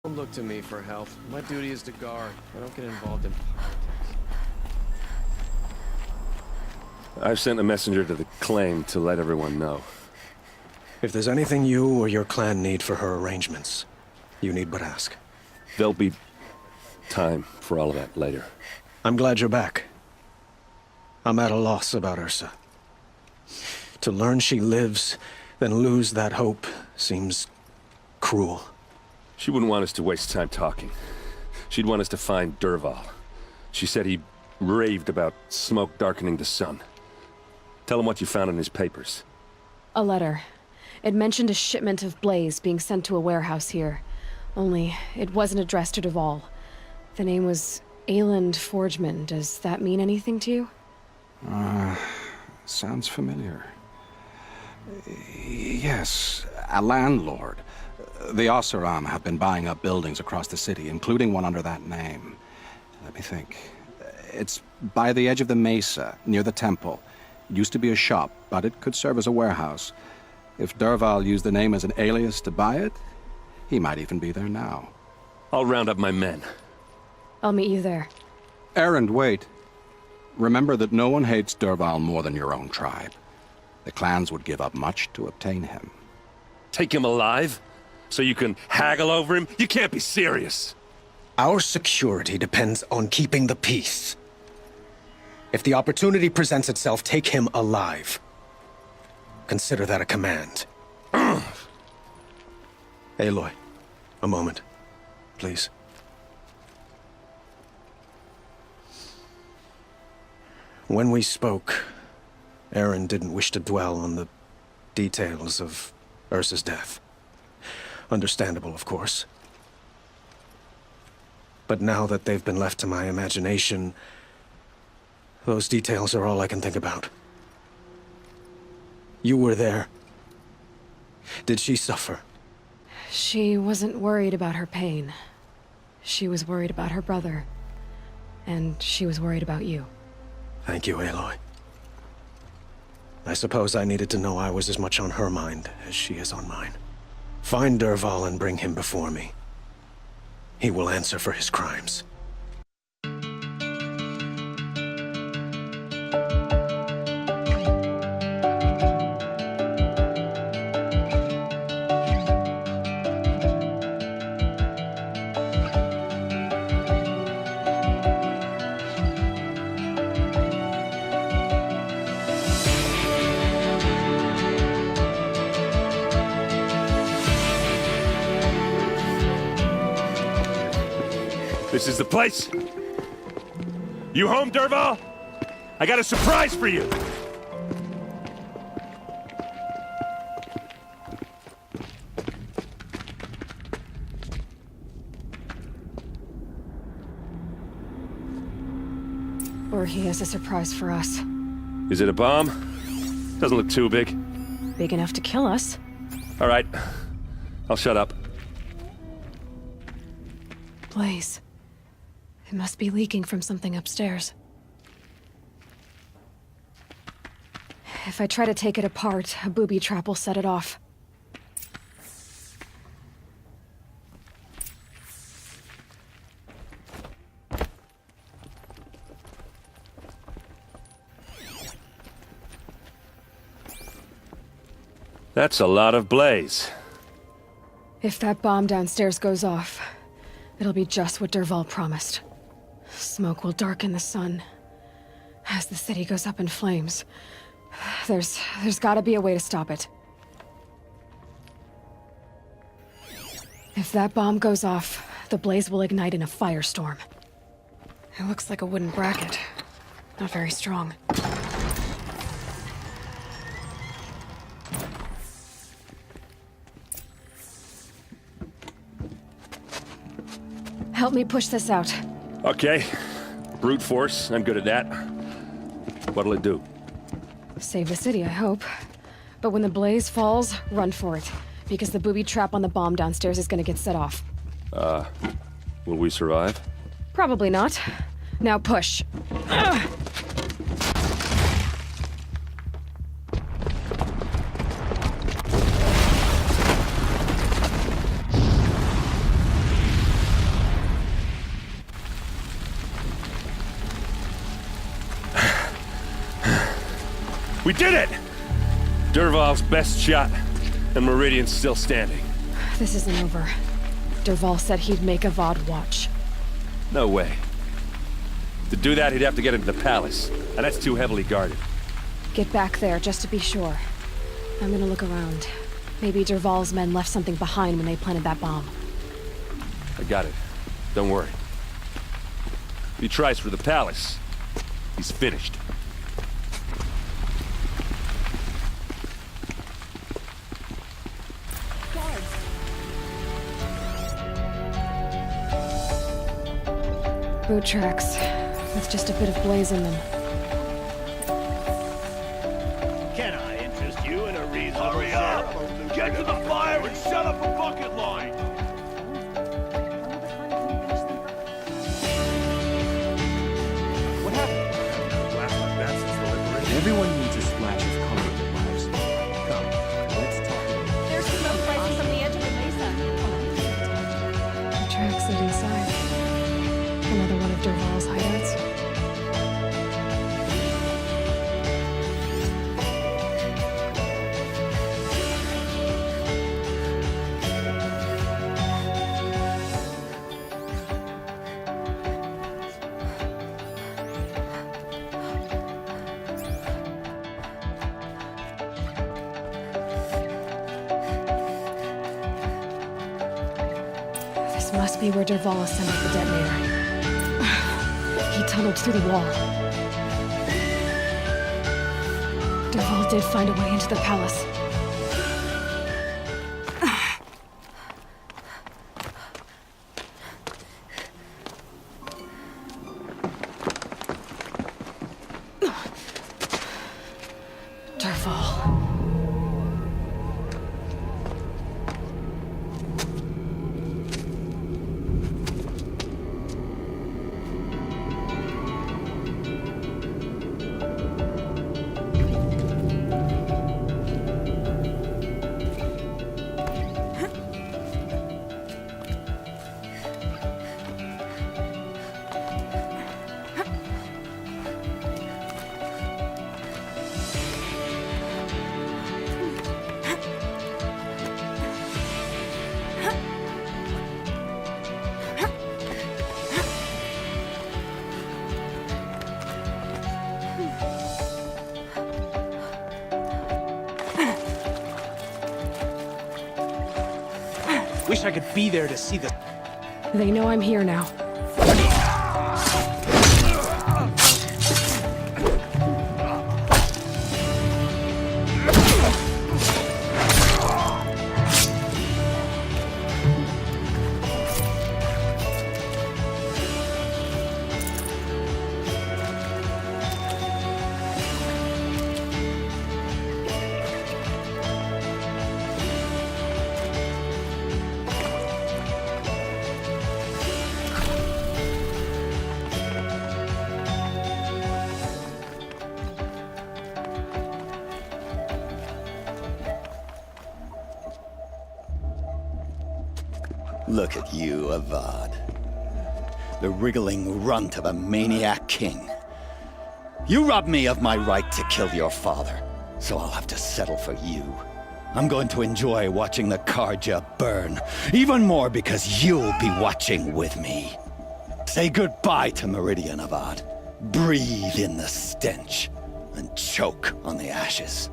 Don't look to me for help. My duty is to guard. I don't get involved in politics. I've sent a messenger to the claim to let everyone know. If there's anything you or your clan need for her arrangements, you need but ask. There'll be time for all of that later. I'm glad you're back. I'm at a loss about Ersa. To learn she lives, then lose that hope, seems cruel. She wouldn't want us to waste time talking. She'd want us to find Dervahl. She said he raved about smoke darkening the sun. Tell him what you found in his papers. A letter. It mentioned a shipment of blaze being sent to a warehouse here. Only, it wasn't addressed to Dervahl. The name was Erend Forgeman. Does that mean anything to you? Sounds familiar. Yes, a landlord. The Oseram have been buying up buildings across the city, including one under that name. Let me think. It's by the edge of the mesa, near the temple. It used to be a shop, but it could serve as a warehouse. If Dervahl used the name as an alias to buy it, he might even be there now. I'll round up my men. I'll meet you there. Erend, wait. Remember that no one hates Dervahl more than your own tribe. The clans would give up much to obtain him. Take him alive? So you can haggle over him? You can't be serious! Our security depends on keeping the peace. If the opportunity presents itself, take him alive. Consider that a command. Aloy, a moment, please. When we spoke, Erend didn't wish to dwell on the details of Ersa's death. Understandable, of course. But now that they've been left to my imagination, those details are all I can think about. You were there. Did she suffer? She wasn't worried about her pain. She was worried about her brother. And she was worried about you. Thank you, Aloy. I suppose I needed to know I was as much on her mind as she is on mine. Find Dervahl and bring him before me. He will answer for his crimes. This is the place! You home, Dervahl? I got a surprise for you! Or he has a surprise for us. Is it a bomb? Doesn't look too big. Big enough to kill us. All right. I'll shut up. Blaze. It must be leaking from something upstairs. If I try to take it apart, a booby trap will set it off. That's a lot of blaze. If that bomb downstairs goes off, it'll be just what Dervahl promised. Smoke will darken the sun. As the city goes up in flames, there's gotta be a way to stop it. If that bomb goes off, the blaze will ignite in a firestorm. It looks like a wooden bracket. Not very strong. Help me push this out. Okay. Brute force, I'm good at that. What'll it do? Save the city, I hope. But when the blaze falls, run for it. Because the booby trap on the bomb downstairs is gonna get set off. Will we survive? Probably not. Now push. Ugh. We did it! Dervahl's best shot, and Meridian's still standing. This isn't over. Dervahl said he'd make Avad watch. No way. To do that, he'd have to get into the palace, and that's too heavily guarded. Get back there, just to be sure. I'm gonna look around. Maybe Dervahl's men left something behind when they planted that bomb. I got it. Don't worry. If he tries for the palace, he's finished. Boot tracks, with just a bit of blaze in them. Can I interest you in a reasonable Hurry up! Get to the fire and set up a bucket line! What happened? Last like that since the liberation. Everyone needs a splash of color in their lives. Come, let's talk. There's smoke rising from the edge of the mesa. The tracks lead inside. Another one of Dervahl's hideouts. This must be where Dervahl assembled the detonator. He tunneled through the wall. Dervahl did find a way into the palace. Dervahl. Wish I could be there to see this. They know I'm here now. Look at you, Avad. The wriggling runt of a maniac king. You robbed me of my right to kill your father, so I'll have to settle for you. I'm going to enjoy watching the Karja burn, even more because you'll be watching with me. Say goodbye to Meridian, Avad. Breathe in the stench, and choke on the ashes.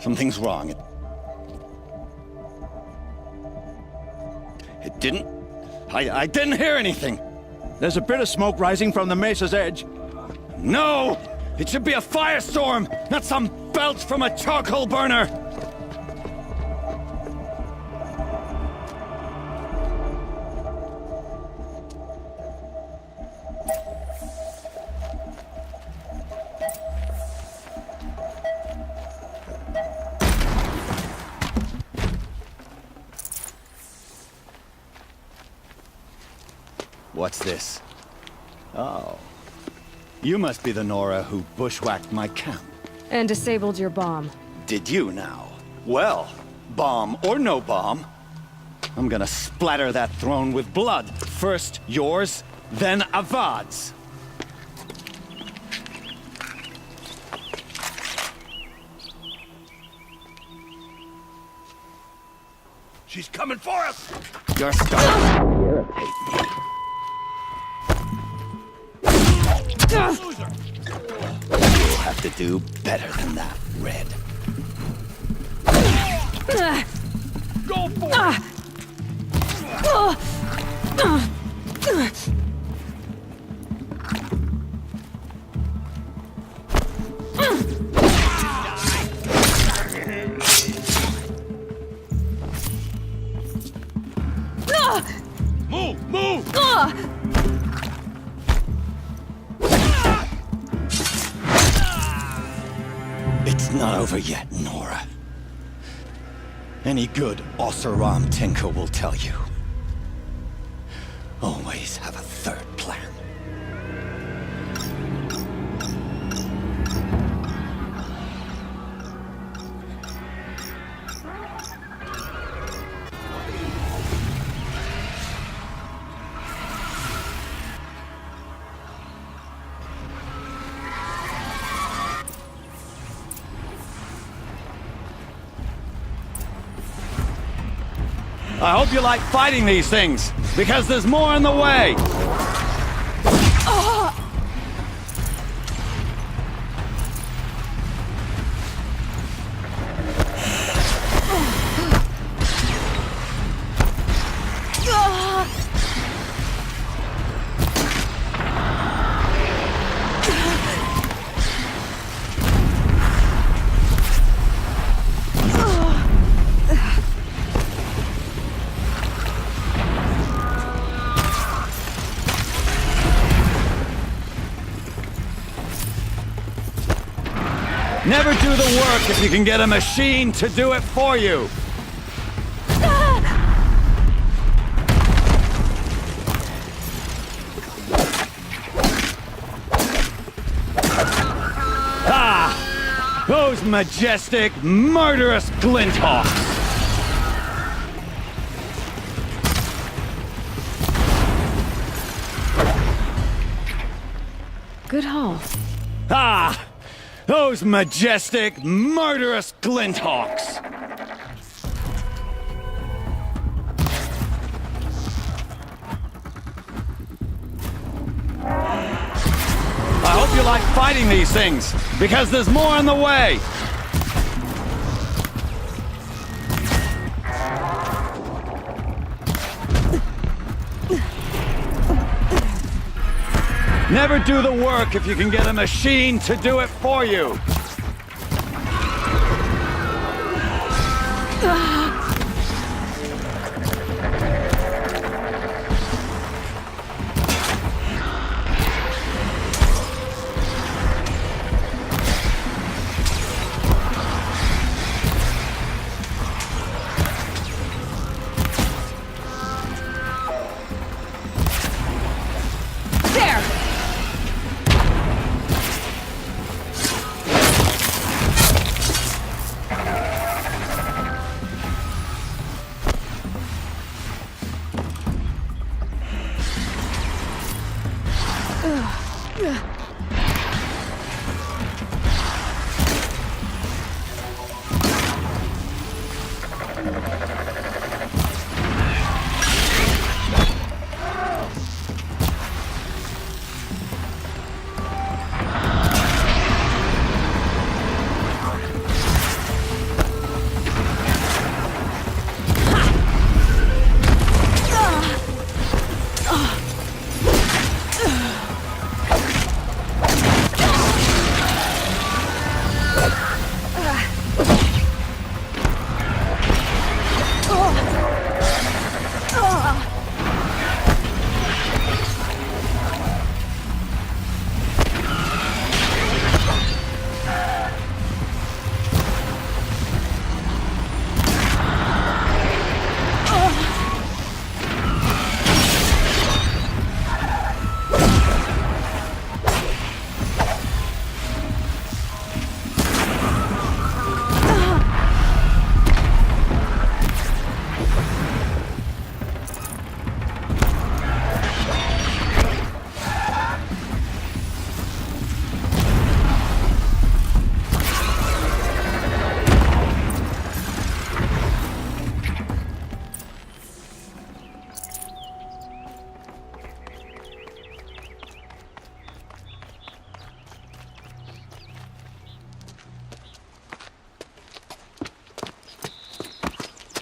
Something's wrong. It didn't... I didn't hear anything. There's a bit of smoke rising from the mesa's edge. No! It should be a firestorm, not some belch from a charcoal burner! What's this? Oh. You must be the Nora who bushwhacked my camp. And disabled your bomb. Did you now? Well, bomb or no bomb, I'm gonna splatter that throne with blood. First yours, then Avad's. She's coming for us! You're starting to irritate me. Loser! You'll have to do better than that, Red. Go for it! Move! Move! It's not over yet, Nora. Any good Oseram tinker will tell you. Always have a third plan. I hope you like fighting these things, because there's more in the way. Never do the work if you can get a machine to do it for you. Ah! Those majestic, murderous glinthawks! Good haul. Ah! Those majestic, murderous glinthawks! I hope you like fighting these things, because there's more in the way! Never do the work if you can get a machine to do it for you.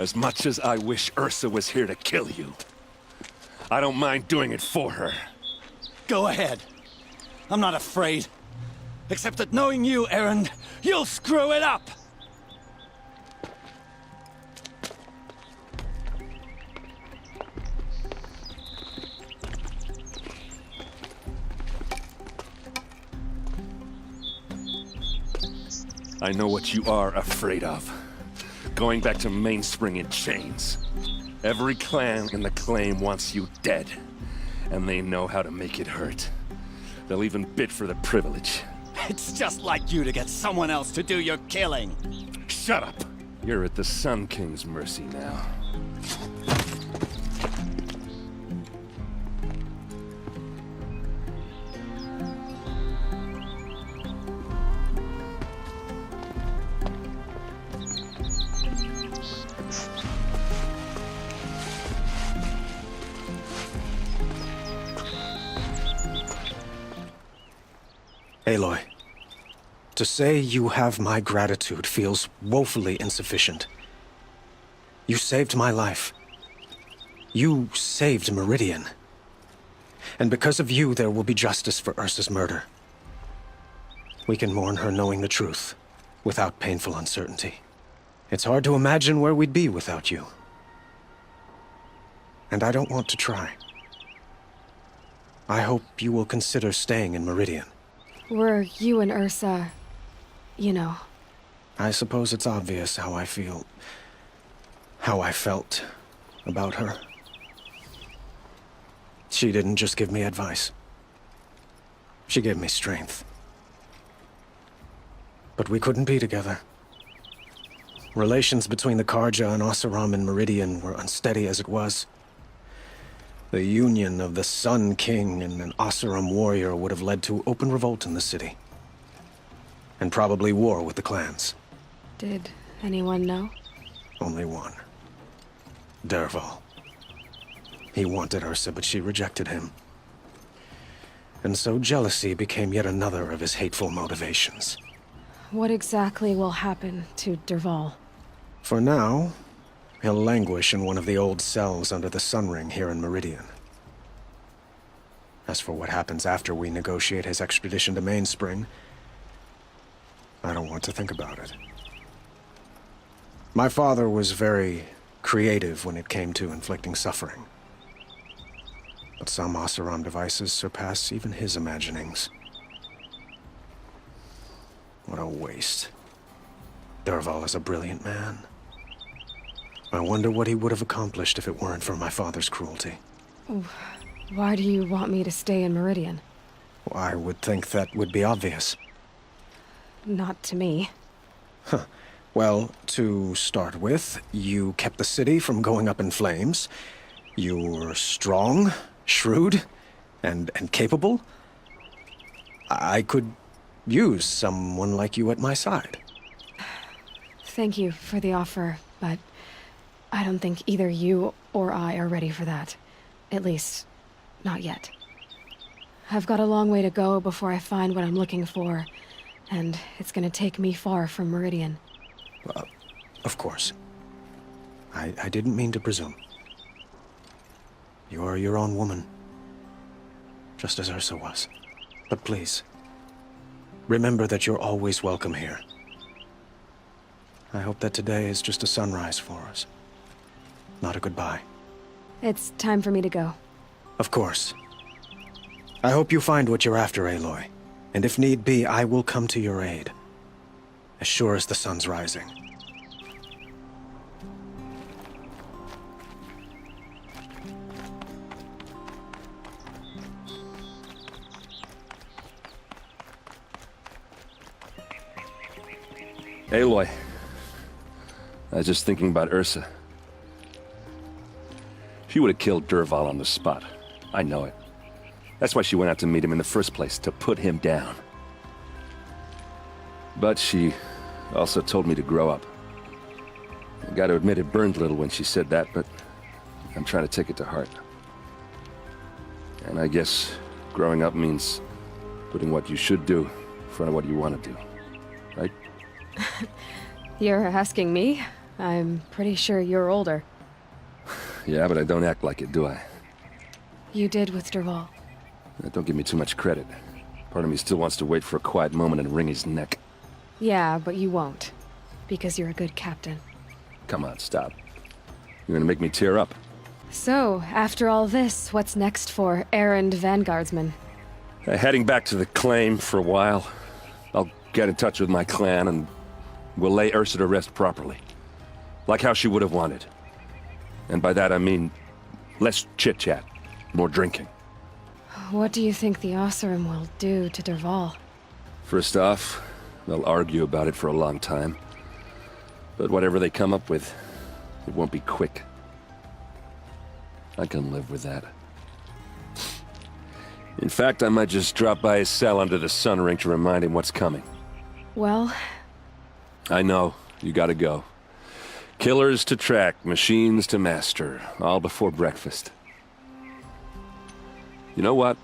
As much as I wish Ersa was here to kill you, I don't mind doing it for her. Go ahead. I'm not afraid. Except that knowing you, Erend, you'll screw it up! I know what you are afraid of. Going back to Mainspring in chains. Every clan in the claim wants you dead. And they know how to make it hurt. They'll even bid for the privilege. It's just like you to get someone else to do your killing. Shut up! You're at the Sun King's mercy now. Aloy, to say you have my gratitude feels woefully insufficient. You saved my life. You saved Meridian. And because of you, there will be justice for Ersa's murder. We can mourn her knowing the truth, without painful uncertainty. It's hard to imagine where we'd be without you. And I don't want to try. I hope you will consider staying in Meridian. Were you and Ersa, you know? I suppose it's obvious how I feel... how I felt about her. She didn't just give me advice. She gave me strength. But we couldn't be together. Relations between the Karja and Oseram and Meridian were unsteady as it was. The union of the Sun King and an Oseram warrior would have led to open revolt in the city. And probably war with the clans. Did anyone know? Only one. Dervahl. He wanted Ersa, but she rejected him. And so jealousy became yet another of his hateful motivations. What exactly will happen to Dervahl? For now, he'll languish in one of the old cells under the Sun Ring here in Meridian. As for what happens after we negotiate his extradition to Mainspring, I don't want to think about it. My father was very creative when it came to inflicting suffering. But some Oseram devices surpass even his imaginings. What a waste. Dervahl is a brilliant man. I wonder what he would have accomplished if it weren't for my father's cruelty. Why do you want me to stay in Meridian? I would think that would be obvious. Not to me. Well, to start with, you kept the city from going up in flames. You were strong, shrewd, and capable. I could use someone like you at my side. Thank you for the offer, but I don't think either you or I are ready for that. At least, not yet. I've got a long way to go before I find what I'm looking for, and it's gonna take me far from Meridian. Of course. I didn't mean to presume. You are your own woman. Just as Ersa was. But please, remember that you're always welcome here. I hope that today is just a sunrise for us. Not a goodbye. It's time for me to go. Of course. I hope you find what you're after, Aloy. And if need be, I will come to your aid. As sure as the sun's rising. Aloy. I was just thinking about Ersa. She would have killed Dervahl on the spot. I know it. That's why she went out to meet him in the first place, to put him down. But she also told me to grow up. I gotta admit it burned a little when she said that, but I'm trying to take it to heart. And I guess growing up means putting what you should do in front of what you want to do. Right? You're asking me? I'm pretty sure you're older. Yeah, but I don't act like it, do I? You did with Dervahl. Don't give me too much credit. Part of me still wants to wait for a quiet moment and wring his neck. Yeah, but you won't. Because you're a good captain. Come on, stop. You're gonna make me tear up. So, after all this, what's next for Erend Vanguardsman? Heading back to the claim for a while. I'll get in touch with my clan and we'll lay Ersa to rest properly. Like how she would have wanted. And by that I mean less chit-chat, more drinking. What do you think the Oseram will do to Dervahl? First off, they'll argue about it for a long time. But whatever they come up with, it won't be quick. I can live with that. In fact, I might just drop by his cell under the sun ring to remind him what's coming. Well... I know, you gotta go. Killers to track, machines to master, all before breakfast. You know what?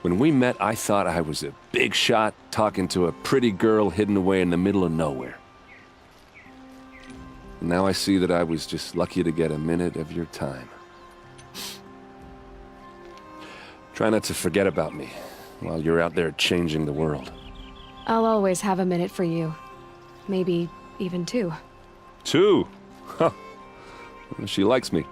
When we met, I thought I was a big shot talking to a pretty girl hidden away in the middle of nowhere. And now I see that I was just lucky to get a minute of your time. Try not to forget about me while you're out there changing the world. I'll always have a minute for you. Maybe even two. 2? Huh. She likes me.